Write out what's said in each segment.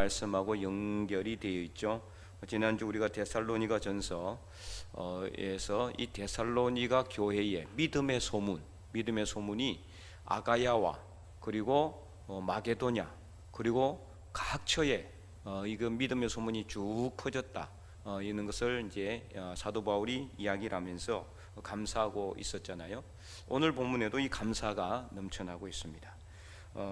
말씀하고 연결이 되어 있죠. 지난주 우리가 데살로니가 전서에서 이 데살로니가 교회의 믿음의 소문이 아가야와 그리고 마게도냐 그리고 각처에 이거 믿음의 소문이 쭉 퍼졌다 이런 것을 이제 사도 바울이 이야기를 하면서 감사하고 있었잖아요. 오늘 본문에도 이 감사가 넘쳐나고 있습니다.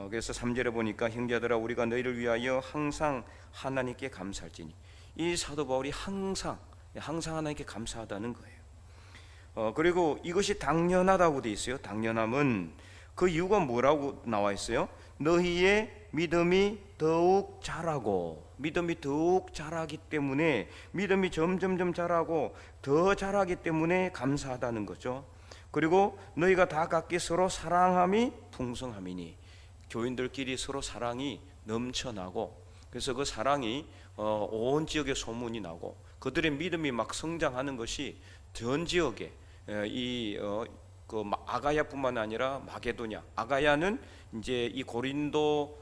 그래서 3절에 보니까 형제들아 우리가 너희를 위하여 항상 하나님께 감사할지니, 이 사도 바울이 항상 하나님께 감사하다는 거예요. 그리고 이것이 당연하다고 되어 있어요. 당연함은 그 이유가 뭐라고 나와 있어요? 너희의 믿음이 더욱 자라고, 믿음이 더욱 자라기 때문에, 믿음이 점점 자라고 더 자라기 때문에 감사하다는 거죠. 그리고 너희가 다 각기 서로 사랑함이 풍성함이니, 교인들끼리 서로 사랑이 넘쳐나고, 그래서 그 사랑이 온 지역에 소문이 나고 그들의 믿음이 막 성장하는 것이 전 지역에 그 아가야뿐만 아니라 마게도냐, 아가야는 이제 이 고린도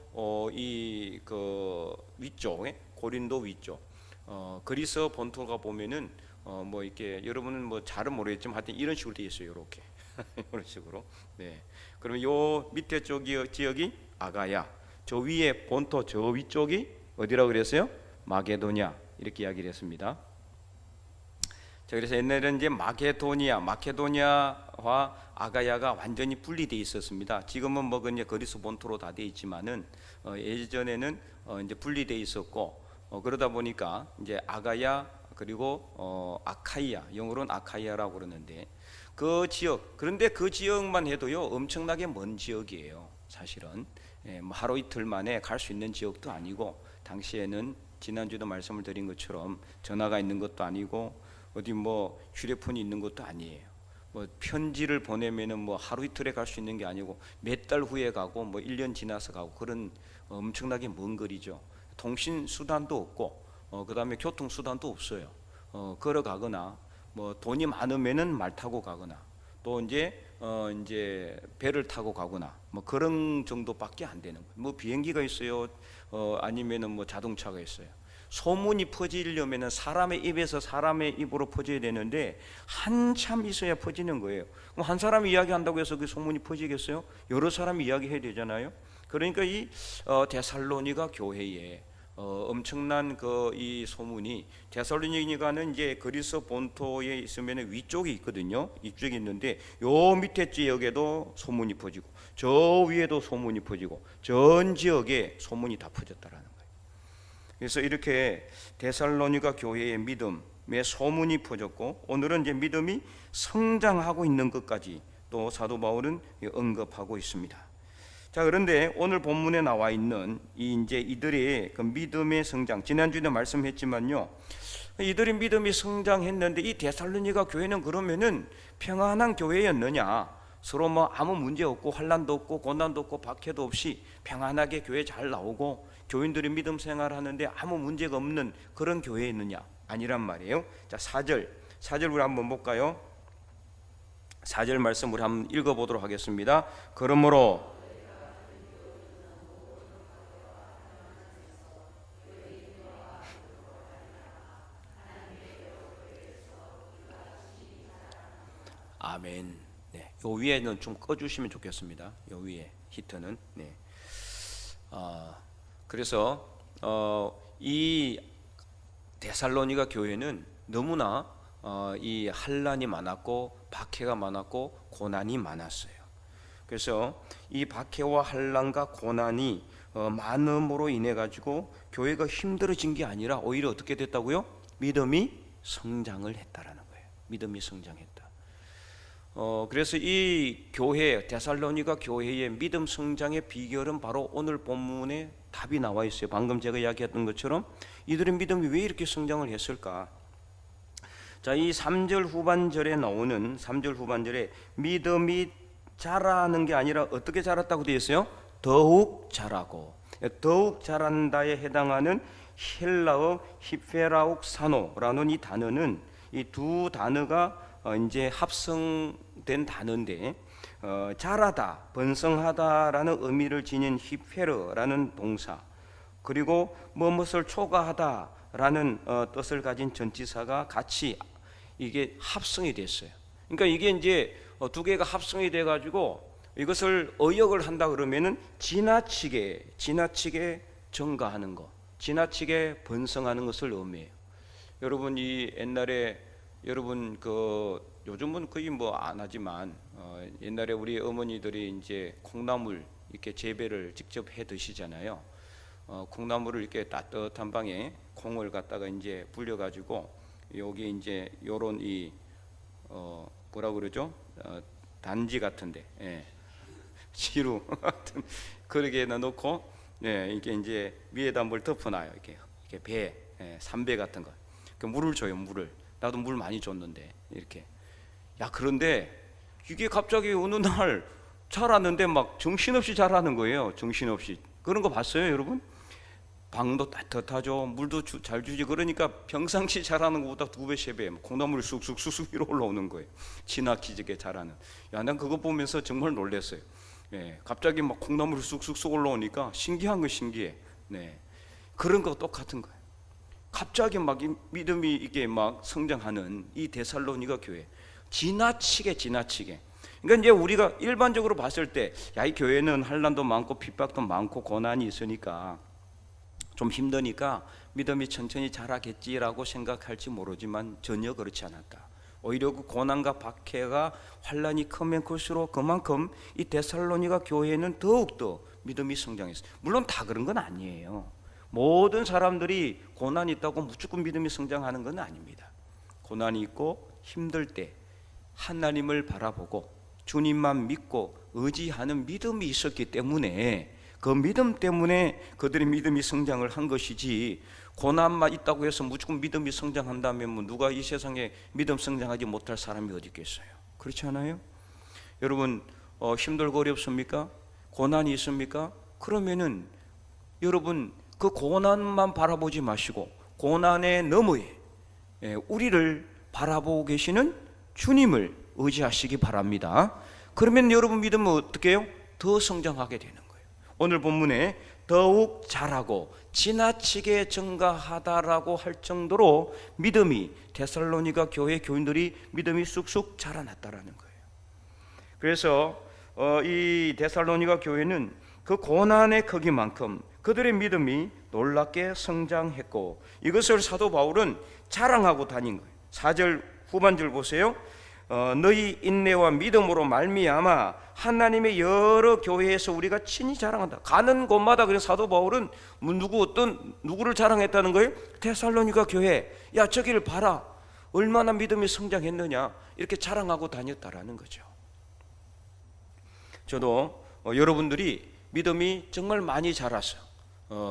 그 위쪽에, 고린도 위쪽 그리스 본토가 보면은 뭐 이렇게 여러분은 뭐 잘은 모르겠지만 하여튼 이런 식으로 되어 있어요. 이렇게 이런 식으로. 네. 그러면 요 밑에 쪽 지역이 아가야, 저 위에 본토 저 위쪽이 어디라고 그랬어요? 마게도냐, 이렇게 이야기를 했습니다. 자, 그래서 옛날에는 이제 마케도니아와 아가야가 완전히 분리되어 있었습니다. 지금은 뭐 그냥 그리스 본토로 다 되어 있지만은 예전에는 이제 분리되어 있었고 그러다 보니까 이제 아가야 그리고 아카이아, 영어로는 아카이아라고 그러는데 그 지역, 그런데 그 지역만 해도요 엄청나게 먼 지역이에요. 사실은 뭐 하루 이틀 만에 갈 수 있는 지역도 아니고, 당시에는 지난주도 말씀을 드린 것처럼 전화가 있는 것도 아니고 어디 뭐 휴대폰이 있는 것도 아니에요. 뭐 편지를 보내면은 뭐 하루 이틀에 갈 수 있는 게 아니고 몇 달 후에 가고 뭐 1년 지나서 가고 그런 엄청나게 먼 거리죠. 통신 수단도 없고 그다음에 교통 수단도 없어요. 걸어가거나 뭐 돈이 많으면은 말 타고 가거나 또 이제 배를 타고 가거나 뭐 그런 정도밖에 안 되는 거예요. 뭐 비행기가 있어요. 아니면은 뭐 자동차가 있어요. 소문이 퍼지려면은 사람의 입에서 사람의 입으로 퍼져야 되는데 한참 있어야 퍼지는 거예요. 그럼 한 사람이 이야기한다고 해서 그 소문이 퍼지겠어요? 여러 사람이 이야기해야 되잖아요. 그러니까 이 데살로니가 교회에 엄청난 이 소문이, 데살로니가는 이제 그리스 본토에 있으면 위쪽에 있거든요. 이쪽에 있는데 요 밑에 지역에도 소문이 퍼지고 저 위에도 소문이 퍼지고 전 지역에 소문이 다 퍼졌다라는 거예요. 그래서 이렇게 데살로니가 교회의 믿음의 소문이 퍼졌고, 오늘은 이제 믿음이 성장하고 있는 것까지 또 사도 바울은 언급하고 있습니다. 자, 그런데 오늘 본문에 나와 있는 이들의 그 믿음의 성장, 지난주에도 말씀했지만요, 이들의 믿음이 성장했는데 이 데살로니가 교회는 그러면은 평안한 교회였느냐? 서로 뭐 아무 문제 없고 환난도 없고 고난도 없고 박해도 없이 평안하게 교회 잘 나오고 교인들이 믿음 생활하는데 아무 문제가 없는 그런 교회였느냐? 아니란 말이에요. 자, 4절 우리 한번 볼까요? 4절 말씀 우리 한번 읽어보도록 하겠습니다. 그러므로 아멘. 네, 요 위에는 좀 꺼주시면 좋겠습니다. 요 위에 히트는. 네. 그래서 이 데살로니가 교회는 너무나 이 환난이 많았고 박해가 많았고 고난이 많았어요. 그래서 이 박해와 환난과 고난이 많음으로 인해 가지고 교회가 힘들어진 게 아니라 오히려 어떻게 됐다고요? 믿음이 성장을 했다라는 거예요. 믿음이 성장했다. 그래서 이 교회, 데살로니가 교회의 믿음 성장의 비결은 바로 오늘 본문에 답이 나와 있어요. 방금 제가 이야기했던 것처럼 이들의 믿음이 왜 이렇게 성장을 했을까? 자, 이 3절 후반절에 나오는 3절 후반절에 믿음이 자라는 게 아니라 어떻게 자랐다고 되어 있어요? 더욱 자라고, 더욱 자란다에 해당하는 헬라어 히페라옥사노라는 이 단어는, 이 두 단어가 이제 합성된 단어인데 자라다, 번성하다라는 의미를 지닌 히페르라는 동사, 그리고 무엇을 초과하다라는 뜻을 가진 전치사가 같이 이게 합성이 됐어요. 그러니까 이게 이제 두 개가 합성이 돼 가지고 이것을 어역을 한다 그러면은 지나치게 증가하는 것, 지나치게 번성하는 것을 의미해요. 여러분 이 옛날에 여러분 그 요즘은 거의 뭐 안 하지만 옛날에 우리 어머니들이 이제 콩나물 이렇게 재배를 직접 해 드시잖아요. 콩나물을 이렇게 따뜻한 방에 콩을 갖다가 이제 불려 가지고 여기 이제 요런 이 뭐라 그러죠? 단지 같은데, 예. 시루 같은 그렇게 넣고, 예, 이게 이제 위에다 물 덮어놔요. 이렇게 배, 예, 삼배 같은 거. 그 물을 줘요, 물을. 나도 물 많이 줬는데 이렇게. 야, 그런데 이게 갑자기 어느 날 자랐는데 막 정신없이 자라는 거예요. 정신없이. 그런 거 봤어요, 여러분? 방도 따뜻하죠. 물도 잘 주지. 그러니까 평상시 자라는 것보다 2배, 3배 콩나물이 쑥쑥 위로 올라오는 거예요. 지나치게 자라는. 야, 난 그거 보면서 정말 놀랐어요. 예, 갑자기 막 콩나물이 쑥쑥 올라오니까 신기한 거 신기해. 네, 그런 거 똑같은 거예요. 갑자기 막 믿음이 이게 막 성장하는 이 데살로니가 교회. 지나치게. 그러니까 이제 우리가 일반적으로 봤을 때, 야, 이 교회는 환난도 많고 핍박도 많고 고난이 있으니까 좀 힘드니까 믿음이 천천히 자라겠지라고 생각할지 모르지만 전혀 그렇지 않았다. 오히려 그 고난과 박해가 환난이 크면 클수록 그만큼 이 데살로니가 교회는 더욱더 믿음이 성장했어요. 물론 다 그런 건 아니에요. 모든 사람들이 고난이 있다고 무조건 믿음이 성장하는 건 아닙니다. 고난이 있고 힘들 때 하나님을 바라보고 주님만 믿고 의지하는 믿음이 있었기 때문에 그 믿음 때문에 그들의 믿음이 성장을 한 것이지, 고난만 있다고 해서 무조건 믿음이 성장한다면 뭐 누가 이 세상에 믿음 성장하지 못할 사람이 어디 있겠어요? 그렇지 않아요? 여러분 힘들고 어렵습니까? 고난이 있습니까? 그러면은 여러분 그 고난만 바라보지 마시고 고난의 너머에 우리를 바라보고 계시는 주님을 의지하시기 바랍니다. 그러면 여러분 믿음은 어떻게 해요? 더 성장하게 되는 거예요. 오늘 본문에 더욱 자라고 지나치게 증가하다라고 할 정도로 믿음이 데살로니가 교회 교인들이 믿음이 쑥쑥 자라났다라는 거예요. 그래서 이 데살로니가 교회는 그 고난의 크기만큼 그들의 믿음이 놀랍게 성장했고, 이것을 사도 바울은 자랑하고 다닌 거예요. 4절 후반절 보세요. 너희 인내와 믿음으로 말미암아 하나님의 여러 교회에서 우리가 친히 자랑한다. 가는 곳마다 그래서 사도 바울은 누구를 자랑했다는 거예요? 데살로니가 교회. 야, 저기를 봐라. 얼마나 믿음이 성장했느냐. 이렇게 자랑하고 다녔다라는 거죠. 저도 여러분들이 믿음이 정말 많이 자라서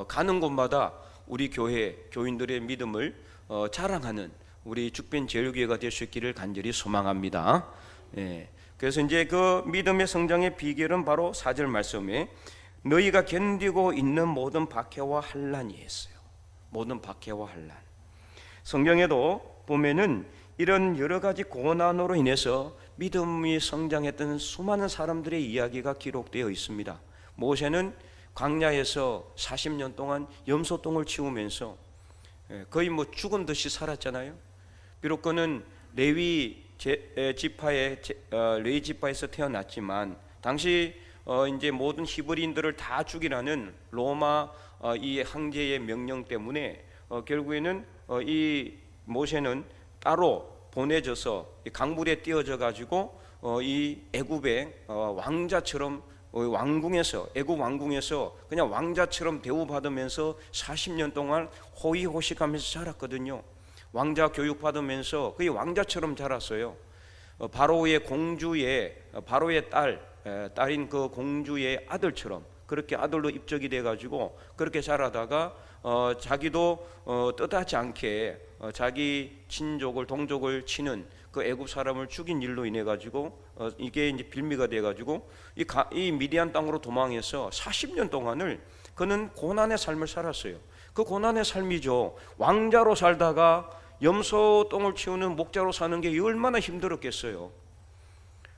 가는 곳마다 우리 교회 교인들의 믿음을 자랑하는 우리 죽변 제일교회가 될 수 있기를 간절히 소망합니다. 예. 그래서 이제 그 믿음의 성장의 비결은 바로 4절 말씀에 너희가 견디고 있는 모든 박해와 환난이 있어요. 모든 박해와 환난. 성경에도 보면은 이런 여러 가지 고난으로 인해서 믿음이 성장했던 수많은 사람들의 이야기가 기록되어 있습니다. 모세는 광야에서 40년 동안 염소똥을 치우면서 거의 뭐 죽은 듯이 살았잖아요. 비록 그는 레위 지파에서 태어났지만 당시 이제 모든 히브리인들을 다 죽이라는 로마 이 황제의 명령 때문에 결국에는 이 모세는 따로 보내져서 강물에 띄어져 가지고 이 애굽의 왕자처럼 애굽 왕궁에서 그냥 왕자처럼 대우받으면서 40년 동안 호의호식하면서 자랐거든요. 왕자 교육 받으면서 거의 왕자처럼 자랐어요. 바로의 딸인 그 공주의 아들처럼 그렇게 아들로 입적이 돼가지고 그렇게 자라다가 자기도 뜻하지 않게 자기 친족을 동족을 치는 그 애굽 사람을 죽인 일로 인해 가지고 이게 이제 빌미가 돼 가지고 이 미디안 땅으로 도망해서 40년 동안을 그는 고난의 삶을 살았어요. 그 고난의 삶이죠. 왕자로 살다가 염소 똥을 치우는 목자로 사는 게 얼마나 힘들었겠어요.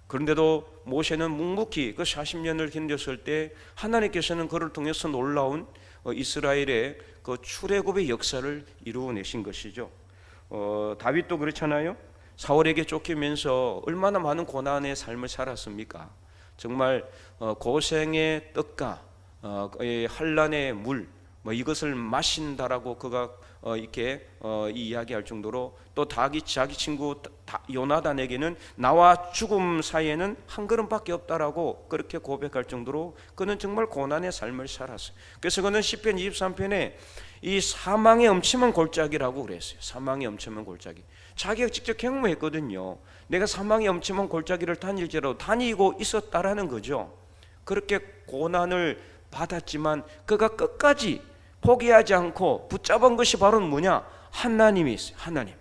그런데도 모세는 묵묵히 그 40년을 견뎠을 때 하나님께서는 그를 통해서 놀라운 이스라엘의 그 출애굽의 역사를 이루어내신 것이죠. 다윗도 그렇잖아요. 사울에게 쫓기면서 얼마나 많은 고난의 삶을 살았습니까? 정말 고생의 떡과 환난의 물 이것을 마신다라고 그가 이렇게 이야기할 정도로, 또 자기 친구 요나단에게는 나와 죽음 사이에는 한 걸음밖에 없다라고 그렇게 고백할 정도로 그는 정말 고난의 삶을 살았어요. 그래서 그는 시편 23편에 이 사망의 엄침한 골짜기라고 그랬어요. 사망의 엄침한 골짜기. 자기가 직접 경험했거든요. 내가 사망의 엄침한 골짜기를 다닐지라도 다니고 있었다라는 거죠. 그렇게 고난을 받았지만 그가 끝까지 포기하지 않고 붙잡은 것이 바로 뭐냐? 하나님이 있어요. 하나님.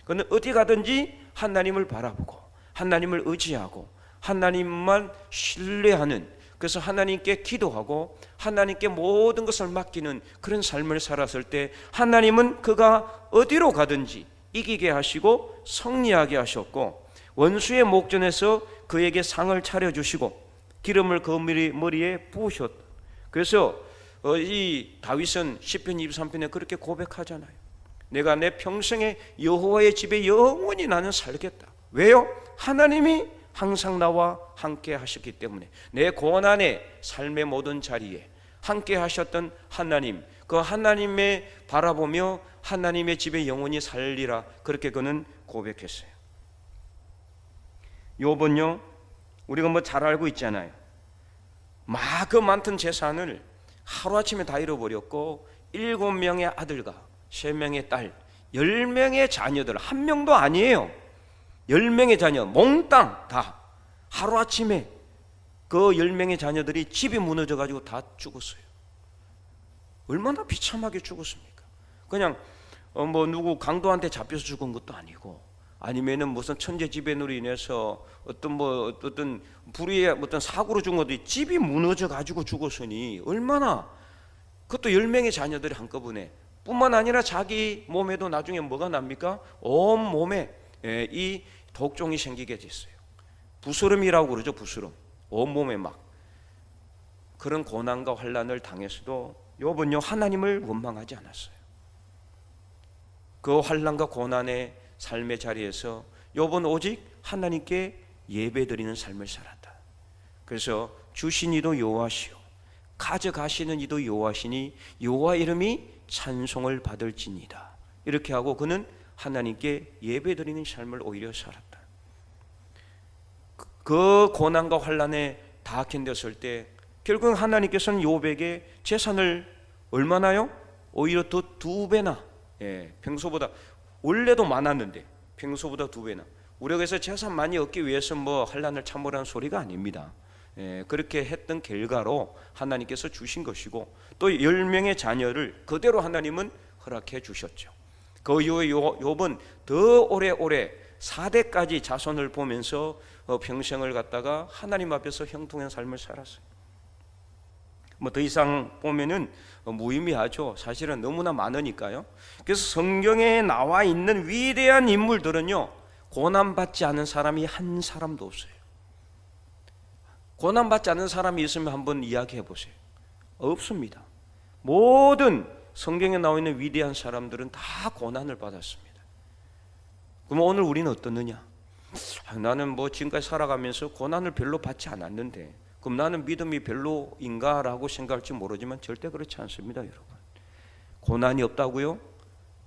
그는 어디 가든지 하나님을 바라보고 하나님을 의지하고 하나님만 신뢰하는, 그래서 하나님께 기도하고 하나님께 모든 것을 맡기는 그런 삶을 살았을 때 하나님은 그가 어디로 가든지 이기게 하시고 승리하게 하셨고, 원수의 목전에서 그에게 상을 차려주시고 기름을 그 머리에 부으셨다. 그래서 이 다윗은 시편 23편에 그렇게 고백하잖아요. 내가 내 평생에 여호와의 집에 영원히 나는 살겠다. 왜요? 하나님이 항상 나와 함께 하셨기 때문에. 내 고난의 삶의 모든 자리에 함께 하셨던 하나님, 그 하나님의 바라보며 하나님의 집에 영원히 살리라, 그렇게 그는 고백했어요. 욥은요, 우리가 뭐 잘 알고 있잖아요. 그 많던 재산을 하루아침에 다 잃어버렸고 7명의 아들과 3명의 딸, 10명의 자녀들, 1명도 아니에요. 10명의 자녀 몽땅 다 하루아침에 그 10명의 자녀들이 집이 무너져가지고 다 죽었어요. 얼마나 비참하게 죽었습니까? 그냥 누구 강도한테 잡혀서 죽은 것도 아니고, 아니면은 무슨 천재지변으로 인해서 어떤 불의의 어떤 사고로 죽은 것도, 집이 무너져 가지고 죽었으니 얼마나, 그것도 10명의 자녀들이 한꺼번에, 뿐만 아니라 자기 몸에도 나중에 뭐가 납니까? 온 몸에 이 독종이 생기게 됐어요. 부스럼이라고 그러죠. 부스럼. 온 몸에 막 그런 고난과 환난을 당했어도 욥은요, 하나님을 원망하지 않았어요. 그 환난과 고난의 삶의 자리에서 욥은 오직 하나님께 예배드리는 삶을 살았다. 그래서 주신 이도 여호와시요 가져가시는 이도 여호와시니 여호와 이름이 찬송을 받을지니이다. 이렇게 하고 그는 하나님께 예배드리는 삶을 오히려 살았다. 그 고난과 환난에 다 견뎠을 때 결국 하나님께서는 욥에게 재산을 얼마나요? 오히려 더 2배나, 평소보다, 원래도 많았는데 평소보다 2배나. 우리가 그래서 재산 많이 얻기 위해서 환난을 참으라는 소리가 아닙니다. 그렇게 했던 결과로 하나님께서 주신 것이고, 또 10명의 자녀를 그대로 하나님은 허락해 주셨죠. 그 이후에 욥은 더 오래오래 4대까지 자손을 보면서 평생을 갖다가 하나님 앞에서 형통한 삶을 살았어요. 더 이상 보면은 무의미하죠. 사실은 너무나 많으니까요. 그래서 성경에 나와 있는 위대한 인물들은요, 고난받지 않은 사람이 한 사람도 없어요. 고난받지 않은 사람이 있으면 한번 이야기해 보세요. 없습니다. 모든 성경에 나와 있는 위대한 사람들은 다 고난을 받았습니다. 그럼 오늘 우리는 어떻느냐? 나는 지금까지 살아가면서 고난을 별로 받지 않았는데 그럼 나는 믿음이 별로인가 라고 생각할지 모르지만 절대 그렇지 않습니다. 여러분, 고난이 없다고요?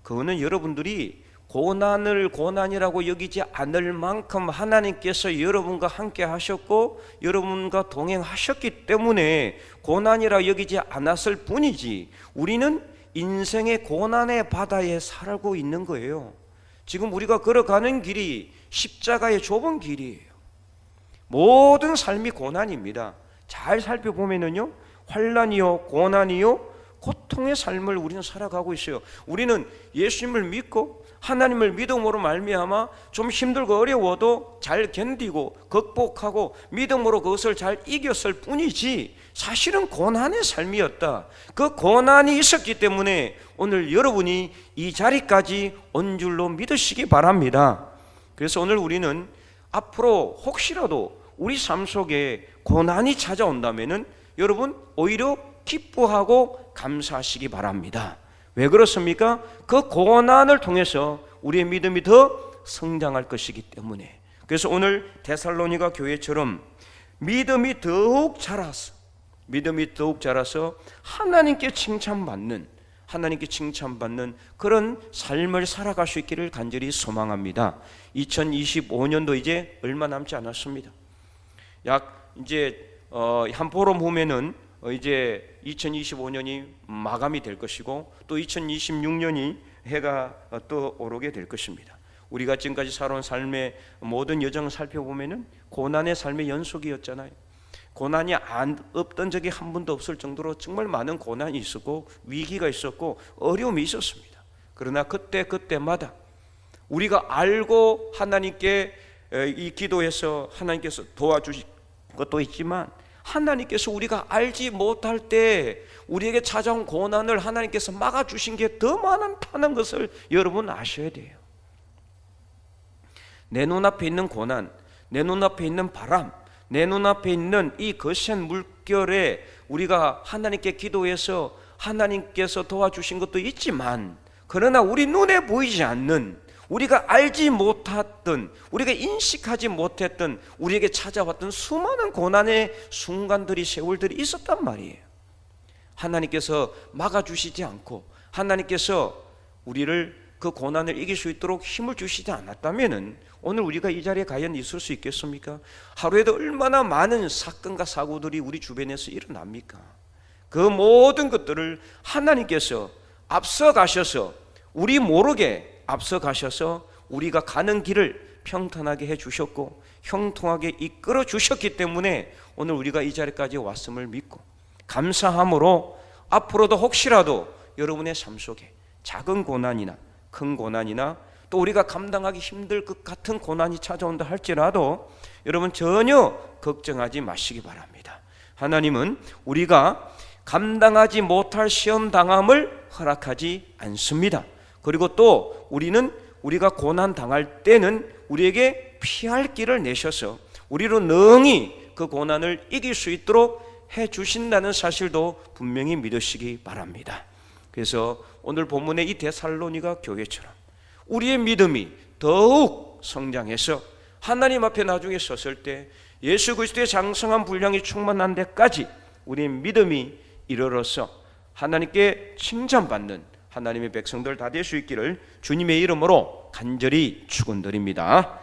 그거는 여러분들이 고난을 고난이라고 여기지 않을 만큼 하나님께서 여러분과 함께 하셨고 여러분과 동행하셨기 때문에 고난이라 여기지 않았을 뿐이지, 우리는 인생의 고난의 바다에 살고 있는 거예요. 지금 우리가 걸어가는 길이 십자가의 좁은 길이에요. 모든 삶이 고난입니다. 잘 살펴보면은요, 환난이요 고난이요 고통의 삶을 우리는 살아가고 있어요. 우리는 예수님을 믿고 하나님을 믿음으로 말미암아 좀 힘들고 어려워도 잘 견디고 극복하고 믿음으로 그것을 잘 이겼을 뿐이지, 사실은 고난의 삶이었다. 그 고난이 있었기 때문에 오늘 여러분이 이 자리까지 온 줄로 믿으시기 바랍니다. 그래서 오늘 우리는 앞으로 혹시라도 우리 삶 속에 고난이 찾아온다면은 여러분 오히려 기뻐하고 감사하시기 바랍니다. 왜 그렇습니까? 그 고난을 통해서 우리의 믿음이 더 성장할 것이기 때문에. 그래서 오늘 데살로니가 교회처럼 믿음이 더욱 자라서 하나님께 칭찬받는 그런 삶을 살아갈 수 있기를 간절히 소망합니다. 2025년도 이제 얼마 남지 않았습니다. 약 이제 한 보름 후면은 이제 2025년이 마감이 될 것이고 또 2026년이 해가 또 오르게 될 것입니다. 우리가 지금까지 살아온 삶의 모든 여정을 살펴보면은 고난의 삶의 연속이었잖아요. 고난이 없던 적이 한 번도 없을 정도로 정말 많은 고난이 있었고 위기가 있었고 어려움이 있었습니다. 그러나 그때마다 우리가 알고 하나님께 이 기도해서 하나님께서 도와주신 것도 있지만 하나님께서 우리가 알지 못할 때 우리에게 찾아온 고난을 하나님께서 막아주신 게 더 많다는 것을 여러분 아셔야 돼요. 내 눈앞에 있는 고난, 내 눈앞에 있는 바람, 내 눈앞에 있는 이 거센 물결에 우리가 하나님께 기도해서 하나님께서 도와주신 것도 있지만, 그러나 우리 눈에 보이지 않는, 우리가 알지 못했던, 우리가 인식하지 못했던, 우리에게 찾아왔던 수많은 고난의 순간들이, 세월들이 있었단 말이에요. 하나님께서 막아주시지 않고 하나님께서 우리를 그 고난을 이길 수 있도록 힘을 주시지 않았다면 오늘 우리가 이 자리에 과연 있을 수 있겠습니까? 하루에도 얼마나 많은 사건과 사고들이 우리 주변에서 일어납니까? 그 모든 것들을 하나님께서 앞서가셔서, 우리 모르게 앞서가셔서 우리가 가는 길을 평탄하게 해주셨고 형통하게 이끌어 주셨기 때문에 오늘 우리가 이 자리까지 왔음을 믿고 감사함으로 앞으로도 혹시라도 여러분의 삶 속에 작은 고난이나 큰 고난이나 또 우리가 감당하기 힘들 것 같은 고난이 찾아온다 할지라도 여러분 전혀 걱정하지 마시기 바랍니다. 하나님은 우리가 감당하지 못할 시험 당함을 허락하지 않습니다. 그리고 또 우리가 고난 당할 때는 우리에게 피할 길을 내셔서 우리로 능히 그 고난을 이길 수 있도록 해 주신다는 사실도 분명히 믿으시기 바랍니다. 그래서 오늘 본문의 이 데살로니가 교회처럼 우리의 믿음이 더욱 성장해서 하나님 앞에 나중에 섰을 때 예수 그리스도의 장성한 분량이 충만한 데까지 우리의 믿음이 이르러서 하나님께 칭찬받는 하나님의 백성들 다 될 수 있기를 주님의 이름으로 간절히 축원드립니다.